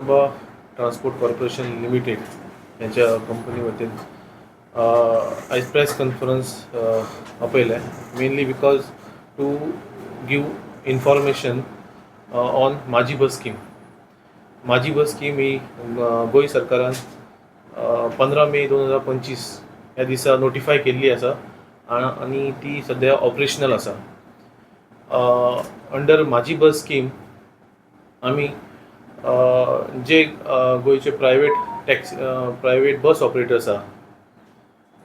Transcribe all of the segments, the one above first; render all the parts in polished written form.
Kadamba transport corporation limited यांच्या company वतीन आयज प्रेस कॉन्फरन्स आपयलें mainly because to give information on Majhi bus scheme. माझी बस स्कीम ही गोंय सरकारान 15 मे 2025 ह्या दिसा नोटिफाय केल्ली आसा आनी ती सद्या ऑपरेशनल आसा. अंडर माझी बस स्कीम आमी जे गोंयचे प्रायवेट बस ऑपरेटर्स आसा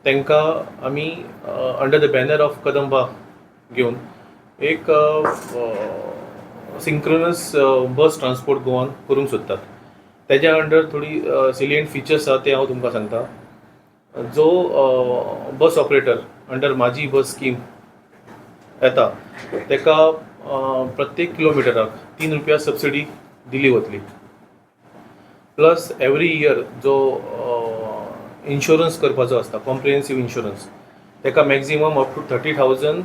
तांकां आमी under the banner of Kadamba घेवन एक सिंक्रोनस बस ट्रान्सपोर्ट गोवान करूंक सोदतात. तेज्या अंडर थोडी सिलियंट फिचर्स आसा ते हांव तुमकां सांगता. जो बस ऑपरेटर अंडर माझी बस स्कीम येता ताका प्रत्येक किलोमिटराक 3 रुपया सबसिडी दिली वतली. प्लस एवरी इयर जो इन्शुरन्स करपाचो आसता कॉम्प्रिहेन्सीव इन्शुरन्स ताका मॅक्झिमम अप टू 30,000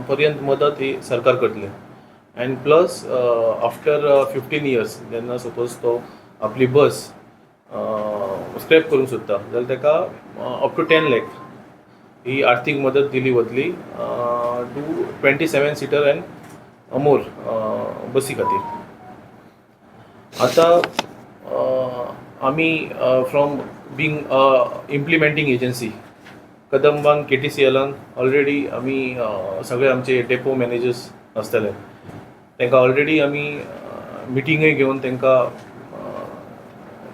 पर्यंत मदत ही सरकार करतले. अँड प्लस आफ्टर 15 इयर्स जेन्ना सपोज तो आपली बस स्क्रॅप करूंक सोदता जाल्यार ताका अप टू 10 लाख ही आर्थीक मदत दिली वतली टू 27 सीटर अँड मोर बसी खातीर. आतां आमी फ्रॉम बींग इम्प्लिमेंटींग एजन्सी कदंबान KTCLान ऑलरेडी आमी सगळे आमचे डेपो मॅनेजर्स आसतले तांकां ऑलरेडी आमी मिटिंगय घेवन तांकां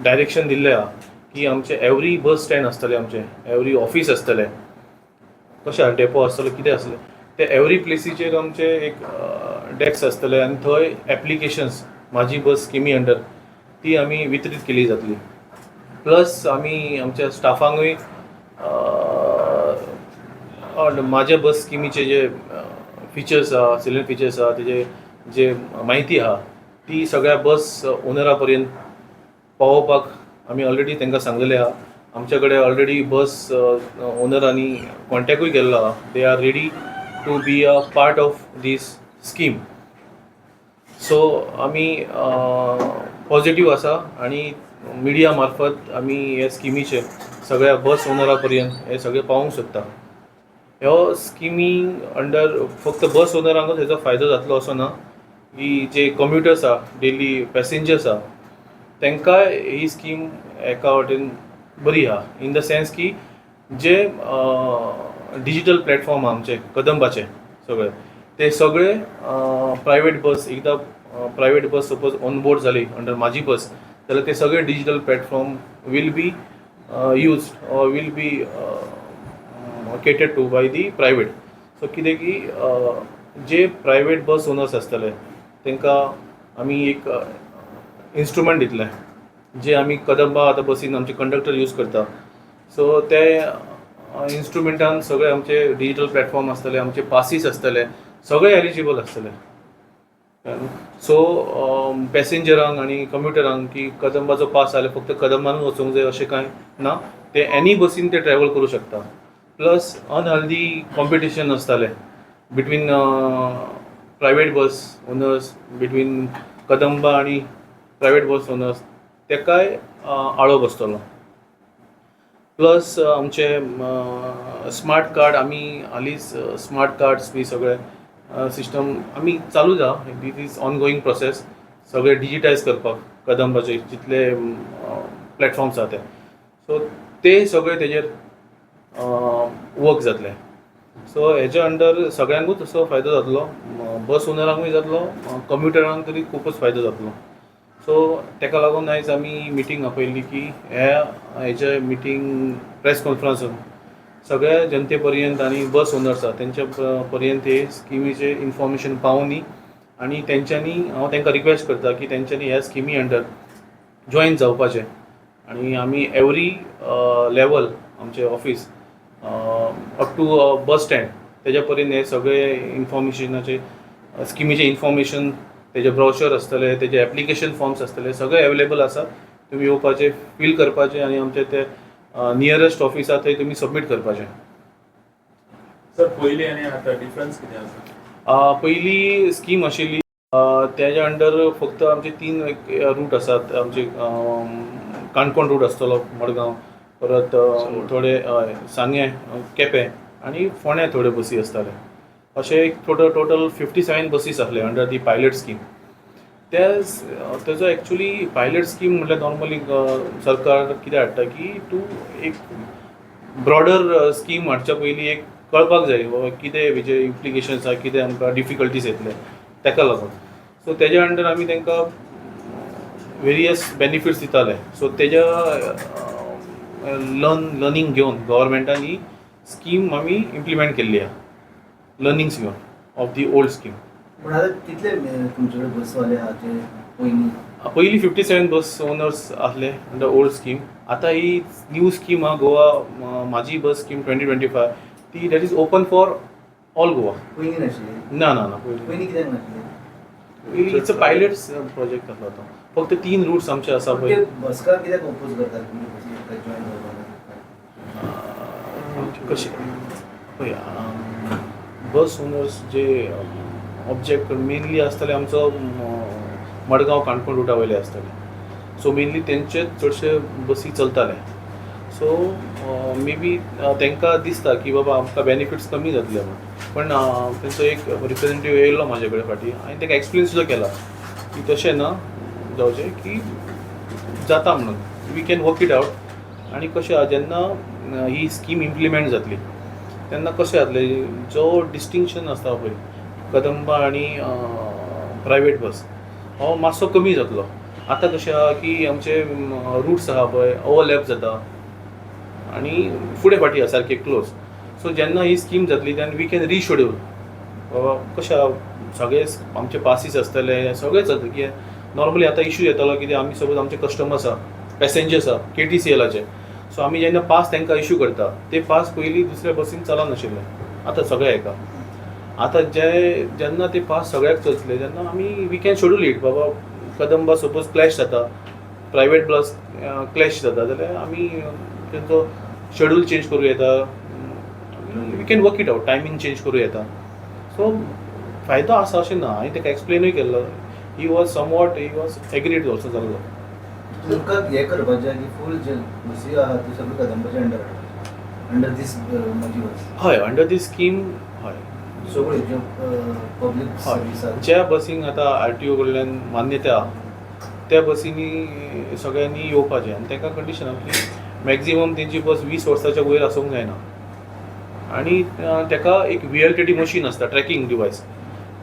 डायरेक्शन दिल्लें आहा की आमचे एवरी बस स्टँड आसतले, आमचे एवरी ऑफीस आसतले, कशें डेपो आसतलो कितें आसलें ते एवरी प्लेसीचेर आमचे एक डेस्क आसतले आनी थंय एप्लिकेशन्स माझी बस स्किमी अंडर ती आमी वितरीत केली जातली. प्लस आमी आमच्या स्टाफांकूय माझ्या बस स्किमीचे जे फिचर्स आहा, सिलियंट फिचर्स आहा, तेजे जे माहिती आहा ती सगळ्या बस ओनरा पर्यंत पावोवपाक आमी ऑलरेडी तांकां सांगलेलें आहा. आमच्या कडेन ऑलरेडी बस ओनरांनी कॉन्टॅक्टूय केल्लो आहा. They are ready to be a part of this scheme. So आमी पॉझिटिव्ह आसा आनी मिडिया मार्फत आमी हे स्किमीचे सगळ्या बस ओनरा पर्यंत हे सगळे पावोवंक सोदता. ह्यो स्किमी अंडर फक्त बस ओनरांकूच हेजो फायदो जातलो असो ना, की जे कम्युटर्स आहा, डेली पॅसेंजर्स आहा तांकां ही स्कीम एका वटेन बरी आहा इन द सेन्स की जे डिजिटल प्लॅटफॉर्म आहा आमचे कदंबाचे सगळे ते सगळे प्रायवेट बस एकदां private bus suppose on board जाली अंडर माझी बस जाल्यार ते सगळे digital platform will be used or will be catered to by the private. So कितें की जे प्रायवेट बस ओनर्स आसतले तांकां आमी एक इन्स्ट्रुमेंट दितले जे आमी कदंबा आतां बसीन आमचे कंडक्टर यूज करता. सो ते इन्स्ट्रुमेंटान सगळे आमचे डिजिटल प्लॅटफॉर्म आसतले, आमचे पासीस आसतले, सगळे एलिजिबल आसतले. सो पॅसेंजरांक आनी कम्युटरांक की कदंबाचो पास जाल्यार फक्त कदंबानूच वचूंक जाय अशें कांय ना, ते एनी बसीन ते ट्रॅवल करूं शकता. प्लस अनहेल्दी कॉम्पिटिशन आसतालें between private bus owners, between Kadamba आनी प्रायवेट बस ओनर्स तेकाय आळो बसतलो. प्लस आमचे स्मार्ट कार्ड आमी हालींच स्मार्ट कार्ड्स बी सगळे सिस्टम आमी चालू आहा. दीस इज ऑनगोईंग प्रोसेस सगळे डिजिटायज करपाक कदंबाचे जितले प्लॅटफॉर्म्स आहा ते. सो ते सगळे तेजेर वर्क जातले. सो हेच्या अंडर सगळ्यांकूच असो फायदो जातलो, बस ओनरांकूय जातलो, कम्युटरांक तरी खूबच फायदो जातलो. सो ताका लागून आयज आमी मिटींग आपयल्ली की हेचे मिटींग प्रेस कॉन्फरन्सान सगळ्या जनते पर्यंत आनी बस ओनर्स आहा तेंच्या पर्यंत हे स्किमीचे इन्फॉर्मेशन पावनी आनी तेंच्यांनी हांव तांकां रिक्वेस्ट करता की तेंच्यांनी ह्या स्किमी अंडर जॉयन जावपाचें. आनी आमी एवरी लेवल आमचे office up to bus stand तेज्या पर्यंत हे सगळे इन्फॉर्मेशनाचे स्किमीचे इन्फॉर्मेशन तेजे ब्रोशर आसतले, तेजे एप्लिकेशन फॉर्म्स आसतले, सगळे अवेलेबल आसा. तुमी येवपाचे, फील करपाचे आनी आमचे ते नियरेस्ट ऑफीस आहा थंय तुमी सबमीट करपाचें. सर पयलीं आनी आतां डिफरन्स कितें आसा? पयलीं स्कीम आशिल्ली त्याच्या अंडर फक्त आमचे 3 रूट आसात. आमचे काणकोण रूट आसतलो मडगांव, परत थोडे सांगे, केपें आनी फोंड्या थोडे बसी आसताले. अशे एक टोटल 57 बसीस आसले अंडर दी पायलट स्कीम. तेजो एक्चुली पायलट स्कीम म्हटल्यार नॉर्मली सरकार कितें हाडटा की तूं एक ब्रॉडर स्कीम हाडच्या पयलीं एक कळपाक जाय बाबा कितें हेजे इम्प्लिकेशन्स आसा, कितें आमकां डिफिकल्टीज येतले ताका लागून. सो तेज्या अंडर आमी तांकां वेरियस बेनिफिट्स दिताले. सो तेज्या लर्निंग घेवन गव्हर्मेंटान ही स्कीम आमी इम्प्लिमेंट केल्ली आहा, लर्निंग्स घेवन ऑफ दी ओल्ड स्कीम. पण आता कितले तुमचे कडेन बसवाले आहा जे पयलीं 57 बस ओनर्स आसले अंडर ओल्ड स्कीम. आतां ही न्यू स्कीम आहा गोवा माझी बस स्कीम 2025, ती that is open for all Goa. पयलीं नाशिल्ली? ना पयलीं कित्याक नाशिल्ली? इट्स अ पायलट प्रोजेक्ट आसलो तो. फक्त 3 रूट्स आमचे आसा पळय. बसकार कित्याक ओपोज करतात तुमी बसी जॉइन करपाक? कशें पळय, बस ओनर्स जे ऑब्जेक्ट मेनली आसताले आमचो मडगांव काणकोण रुटा वयले आसताले. सो मेनली तेंचे चडशे बसी चलताले. सो मे बी तांकां दिसता की बाबा आमकां बेनिफिट्स कमी जातले म्हणून. पण तेंचो एक रिप्रेझेंटेटीव येयलो म्हाजे कडेन फाटीं. हांवें ताका एक्सप्लेन सुद्दां केला की तशें ना जावचें, की जाता म्हणून we can work it out. आनी कशें आहा जेन्ना ही स्कीम इम्प्लिमेंट जातली तेन्ना कशें जातलें, जो डिस्टिंक्शन आसता पळय कदंबा आनी प्रायवेट बस हो मातसो कमी जातलो. आतां कशें आहा की आमचे रूट्स आहा पळय ओवरलॅप जाता आनी फुडें फाटीं आसा सारके क्लोज. सो जेन्ना ही स्कीम जातली तेन्ना वी कॅन रिशेड्यूल. बाबा कशें आहा सगळे आमचे पासीस आसतले सगळें जाता. कित्याक नॉर्मली आतां इशू येतालो कितें आमी सपोज आमचे कस्टमर्स आहा, पॅसेंजर्स आहा KTCLचे. सो आमी जेन्ना पास तांकां इशू करता ते पास पयलीं दुसऱ्या बसीन चलनाशिल्ले, आतां सगळ्या हेका. आतां जेन्ना ते पास सगळ्याक चलतले तेन्ना आमी वी कॅन शेड्यूल इट. बाबा कदंबा सपोज क्लॅश जाता, प्रायवेट बस क्लॅश जाता जाल्यार आमी तेंचो शेड्यूल चेंज करूं येता. We can work it out, timing change करूं येता. सो फायदो आसा अशें ना. हांवें ताका एक्सप्लेनूय केल्लो. ही वॉज एग्रीड ऑल्सो जाल्लो. तुमकां हें करपाचें जाय की फूल जे बसी आहा त्यो सगळ्यो कदंबाच्या अंडर दीस माझी बस? हय, अंडर दी स्कीम. हय, सगळ्यो ज्यो पब्लीक सर्वीस आहा ज्या बसींक आतां RTO कडल्यान मान्यता आहा त्या बसींनी सगळ्यांनी येवपाचें. आनी ताका कंडिशन आहा की मॅक्झिमम तेंची बस 20 वर्साच्या वयर आसूंक जायना. आनी ताका एक VLTT मशीन आसता, ट्रॅकिंग डिवायस,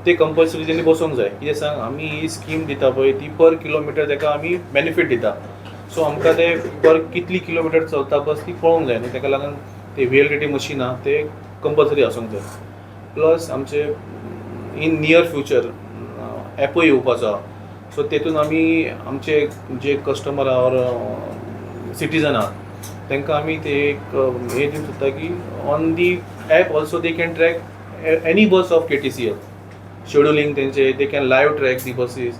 ते कंपल्सरी तेणी बसोवंक जाय. कितें सांग, आमी ही स्कीम दिता पळय ती पर किलोमिटर ताका आमी बेनिफीट दिता. सो आमकां ते पर कितली किलोमिटर चलता बस ती पळोवंक जाय न्ही, ताका लागून ते VLTT मशीन आहा ते कंपल्सरी आसूंक जाय. प्लस आमचे इन नियर फ्युचर ॲपूय येवपाचो आहा. सो तेतून आमी आमचे जे कस्टमर आहा ऑर सिटीजन आहा तांकां आमी ते एक हे दिवंक सोदता की on the app also they can track any bus of KTCL scheduling तेंचे. They can live track the buses.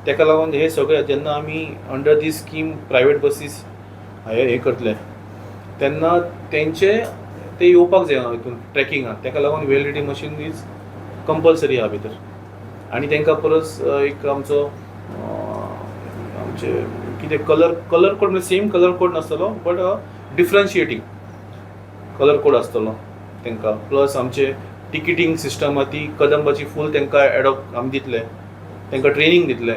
ताका लागून हे सगळे जेन्ना आमी under the scheme private buses हे करतले तेन्ना तेंचे ते येवपाक जाय हितून ट्रॅकिंगाक. ताका लागून VLTT मशीन इज कंपल्सरी आहा भितर. आनी तांकां परस एक आमचो आमचे कितें कलर कोड म्हणजे सेम कलर कोड नासतलो बट डिफरन्शिएटींग कलर कोड आसतलो तांकां. प्लस आमचे टिकेटींग सिस्टम आहा ती कदंबाची फूल तांकां एडॉप्ट आमी दितले. तांकां ट्रेनींग दितले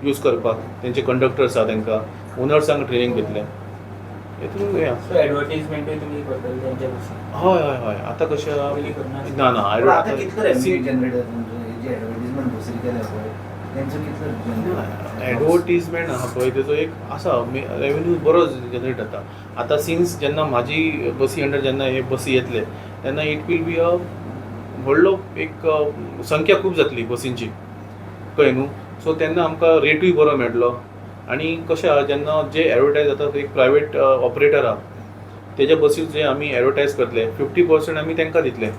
यूज करपाक. तेंचे कंडक्टर्स आहा तांकां ओनर्सांक ट्रेनींग दितले. हेतून एडवर्टाइजमेंटूय तुमी करतले तेंच्या बसीन? हय. आतां कशें आहा ना आतां कितलो रेवेन्यू जनरेट जाता तुमचो? जी एडवर्टाइजमेंट बसी केल्या पळय तेंचो कितलो एडवर्टिजमेंट आहा पळय तेजो एक आसा रेवेन्यू बरो जनरेट जाता. आतां सिन्स जेन्ना म्हाजी बसी अंडर जेन्ना हे बसी येतले तेन्ना इट वील बी अ व्हडलो एक संख्या खूब जातली बसींची, कळ्ळें न्हू. सो तेन्ना आमकां रेटूय बरो मेळटलो. आनी कशें आहा जेन्ना जे एडवर्टायज जाता एक प्रायवेट ऑपरेटर आहा तेजे बसीस जे आमी एडवर्टायज करतले 50% आमी तांकां दितले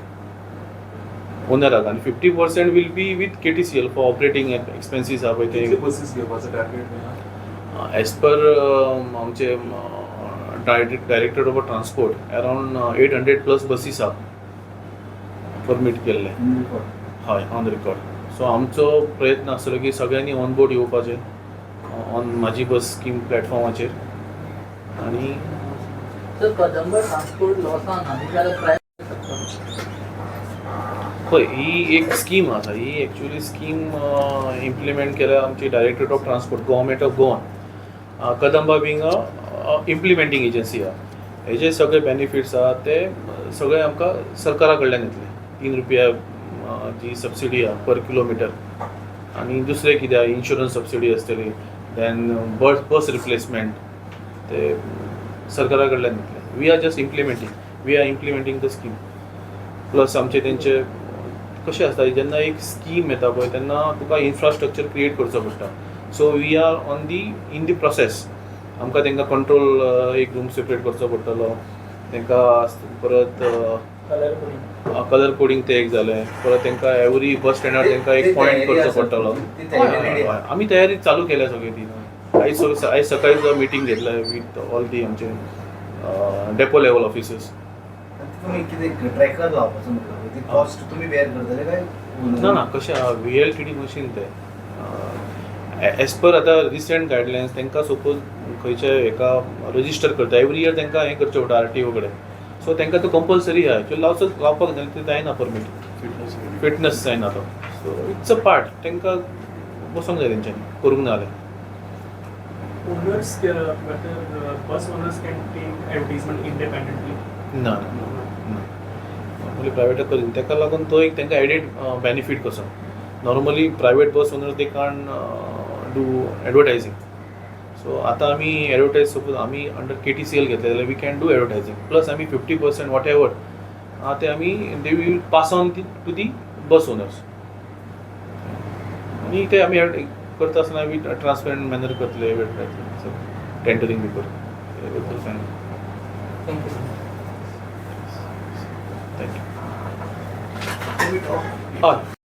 ओनराक आनी 50% will be with KTCL for operating expenses आहा पळय ते. बसीस घेवपाचो टार्गेट एज पर आमचे director of transport around 800+ buses आहा परमीट केल्ले. हय, ऑन रिकॉर्ड. सो आमचो प्रयत्न आसतलो की सगळ्यांनी ऑन बोर्ड येवपाचें ऑन म्हाजी बस स्कीम प्लॅटफॉर्माचेर आनी सर कदंबा ट्रान्सपोर्ट लॉसान आनी जाल्यार प्रायवेट पळय ही एक स्कीम आसा ही एक्चुअली स्कीम इम्प्लिमेंट केल्या आमची directorate of transport government of Goa Kadamba being a implementing agency आहा हेजे सगळे बेनिफिट्स आहा ते सगळे आमकां सरकारा कडल्यान येतले ₹3 जी सबसिडी आहा पर किलोमिटर आनी दुसरें कितें आहा इन्शुरन्स सबसिडी आसतली देन बस रिप्लेसमेंट ते सरकारा कडल्यान येतले we are implementing the scheme plus आमचे तेंचे कशें आसता जेन्ना एक स्कीम येता पळय तेन्ना तुका इन्फ्रास्ट्रक्चर क्रिएट करचो पडटा so we are in the process आमकां तेंकां कंट्रोल एक रूम सेपरेट करचो पडटलो तेंकां परत कलर कोडिंग कलर कोडिंग ते एक जालें परत तेंकां एवरी बस स्टँडार तेंकां एक पॉयंट करचो पडटलो आमी तयारी चालू केल्या सगळी ती आयज सकाळी जो मिटींग घेतला वीथ ऑल दी आमचे डेपो लेवल ऑफिसर्स तुम्ही किती ट्रॅकर लावपाचो म्हटलं ती कॉस्ट तुम्ही बेअर करतले काय ना कशें आहा VLTD मशीन ते एज पर आतां रिसंट गायडलायन्स तेंकां सपोज खंयच्या हेका रजिस्टर करता एवरी इयर तेंकां हें करचें पडटा RTO कडेन सो तेंकां तो कंपल्सरी आहा एक्चुअली लावपाक जाय ते जायना परमीट फिटनस जायना तो सो इट्स अ पार्ट तेंकां बसोंक जाय तेंच्यांनी करूंक ना जाल्यार Owners, whether bus owners can take advertisement independently. ना नॉर्मली प्रायवेटाक करीन तेका लागून तो एक तेंकां एडेड बेनिफीट कसो normally private bus owners they can do advertising so आतां आमी एडवर्टायज सपोज आमी अंडर KTCL घेतले जाल्यार we can do advertising plus आमी 50% वॉट एवर ते आमी they will pass on to the bus owners आनी ते आमी करता आसतना आमी ट्रान्सपरंट मॅनर करतले टेंडरींग बी करतले थँक्यू थँक्यू